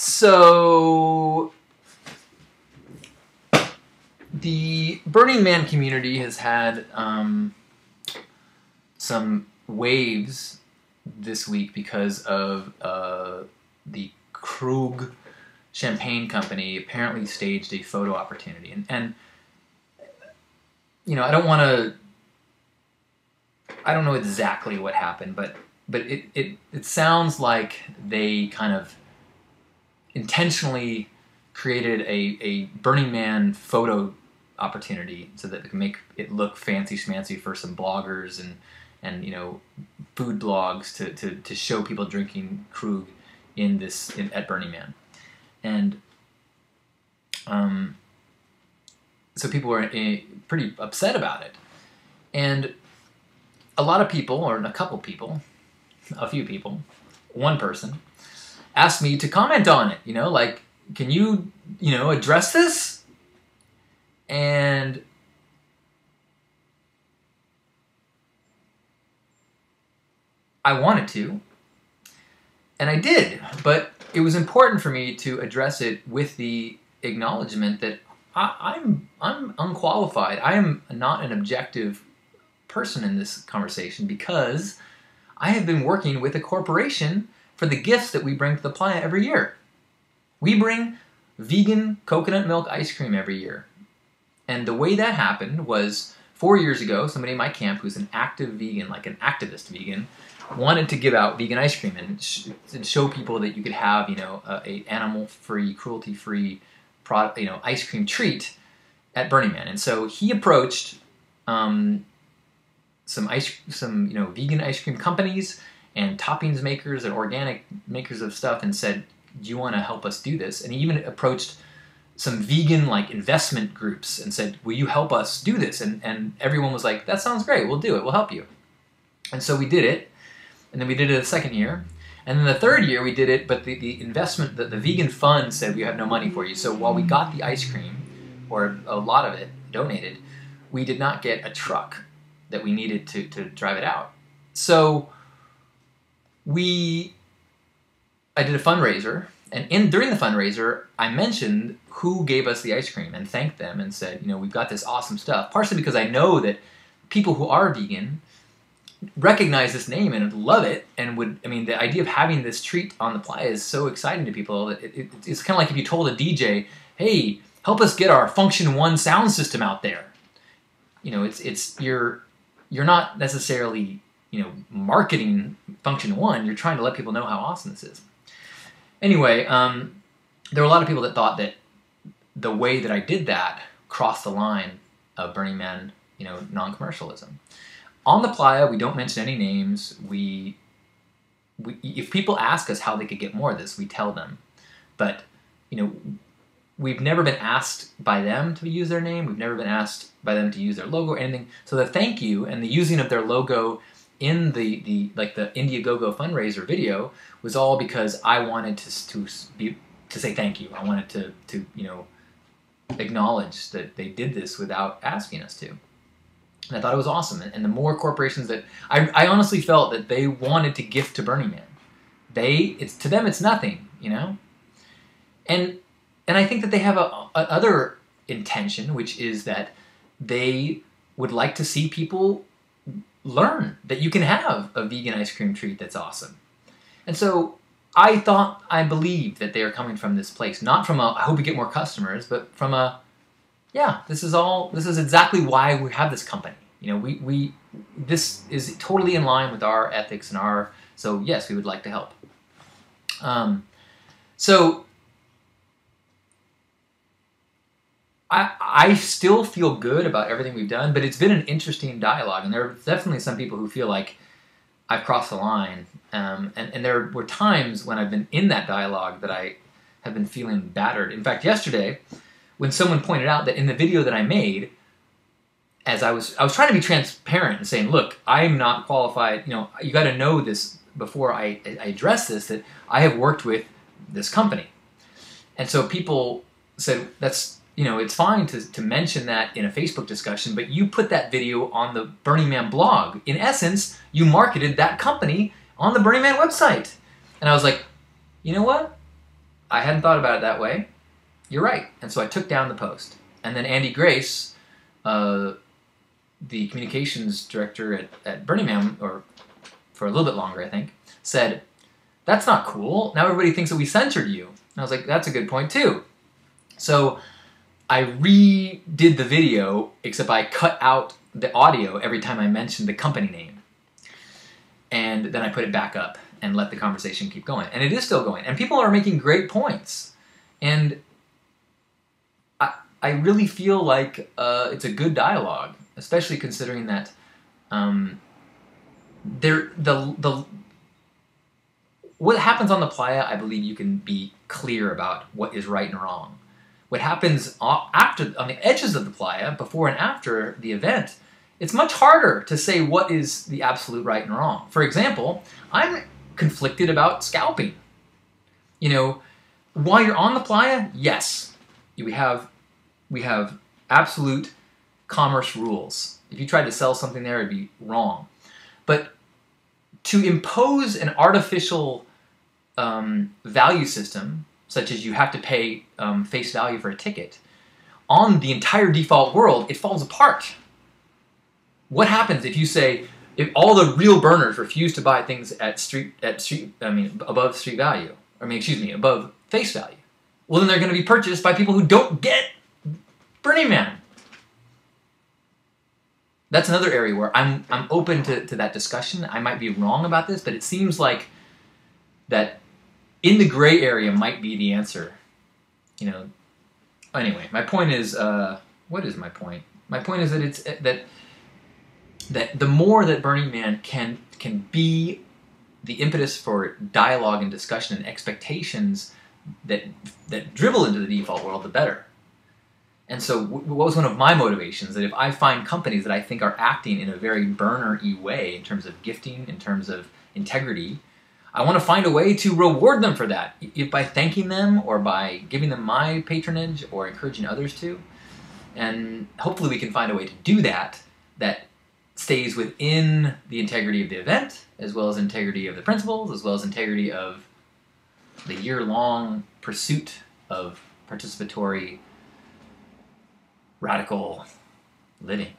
So the Burning Man community has had some waves this week because of the Krug champagne company apparently staged a photo opportunity. And you know, I don't know exactly what happened, but it sounds like they kind of intentionally created a Burning Man photo opportunity so that they can make it look fancy schmancy for some bloggers and you know, food blogs to show people drinking Krug at Burning Man. And so people were pretty upset about it. And a lot of people, or a couple people, a few people, one person, asked me to comment on it, you know, like, can you, address this? And I wanted to, and I did, but it was important for me to address it with the acknowledgement that I'm unqualified. I am not an objective person in this conversation because I have been working with a corporation for the gifts that we bring to the playa every year. We bring vegan coconut milk ice cream every year. And the way that happened was 4 years ago, somebody in my camp who's an active vegan, like an activist vegan, wanted to give out vegan ice cream and show people that you could have, a animal-free, cruelty-free product, ice cream treat at Burning Man. And so he approached some vegan ice cream companies and toppings makers and organic makers of stuff and said, do you want to help us do this? And he even approached some vegan investment groups and said, will you help us do this? And everyone was like, that sounds great, we'll do it, we'll help you. And so we did it, and then we did it the second year, and then the third year we did it, but the investment, the vegan fund said we have no money for you. So while we got the ice cream, or a lot of it donated, we did not get a truck that we needed to drive it out. So I did a fundraiser, and during the fundraiser, I mentioned who gave us the ice cream and thanked them and said, we've got this awesome stuff, partially because I know that people who are vegan recognize this name and love it, and the idea of having this treat on the playa is so exciting to people that it's kind of like if you told a DJ, hey, help us get our Function 1 sound system out there. You're not necessarily, marketing Function 1, you're trying to let people know how awesome this is. Anyway, there were a lot of people that thought that the way that I did that crossed the line of Burning Man, non-commercialism. On the playa, we don't mention any names. If people ask us how they could get more of this, we tell them. But, we've never been asked by them to use their name. We've never been asked by them to use their logo or anything. So the thank you and the using of their logo in the Indiegogo fundraiser video was all because I wanted to say thank you. I wanted to acknowledge that they did this without asking us to. And I thought it was awesome. And the more corporations that I honestly felt that they wanted to gift to Burning Man. To them it's nothing, And I think that they have other intention, which is that they would like to see people learn that you can have a vegan ice cream treat that's awesome. And so I believed that they are coming from this place, not from I hope we get more customers, but from this is exactly why we have this company. This is totally in line with our ethics and so yes, we would like to help. So I still feel good about everything we've done, but it's been an interesting dialogue, and there are definitely some people who feel like I've crossed the line, and there were times when I've been in that dialogue that I have been feeling battered. In fact, yesterday, when someone pointed out that in the video that I made, as I was trying to be transparent and saying, look, I'm not qualified, you got to know this before I address this, that I have worked with this company. And so people said, it's fine to mention that in a Facebook discussion, but you put that video on the Burning Man blog. In essence, you marketed that company on the Burning Man website. And I was like, you know what? I hadn't thought about it that way. You're right. And so I took down the post. And then Andy Grace, the communications director at Burning Man, or for a little bit longer, I think, said, "That's not cool. Now everybody thinks that we censored you." And I was like, that's a good point too. So I redid the video, except I cut out the audio every time I mentioned the company name. And then I put it back up and let the conversation keep going. And it is still going. And people are making great points. And I really feel like it's a good dialogue, especially considering that what happens on the playa, I believe you can be clear about what is right and wrong. What happens after, on the edges of the playa, before and after the event, it's much harder to say what is the absolute right and wrong. For example, I'm conflicted about scalping. You know, while you're on the playa, yes, we have absolute commerce rules. If you tried to sell something there, it'd be wrong. But to impose an artificial value system, such as you have to pay face value for a ticket, on the entire default world, it falls apart. What happens if you say, if all the real burners refuse to buy things above street value, above face value? Well, then they're going to be purchased by people who don't get Burning Man. That's another area where I'm open to that discussion. I might be wrong about this, but it seems like that in the gray area might be the answer. You know. Anyway, my point is, what is my point? My point is that it's that the more that Burning Man can be the impetus for dialogue and discussion and expectations that dribble into the default world, the better. And so what was one of my motivations, that if I find companies that I think are acting in a very burner-y way in terms of gifting, in terms of integrity, I want to find a way to reward them for that, if by thanking them or by giving them my patronage or encouraging others to. And hopefully we can find a way to do that stays within the integrity of the event, as well as integrity of the principles, as well as integrity of the year-long pursuit of participatory radical living.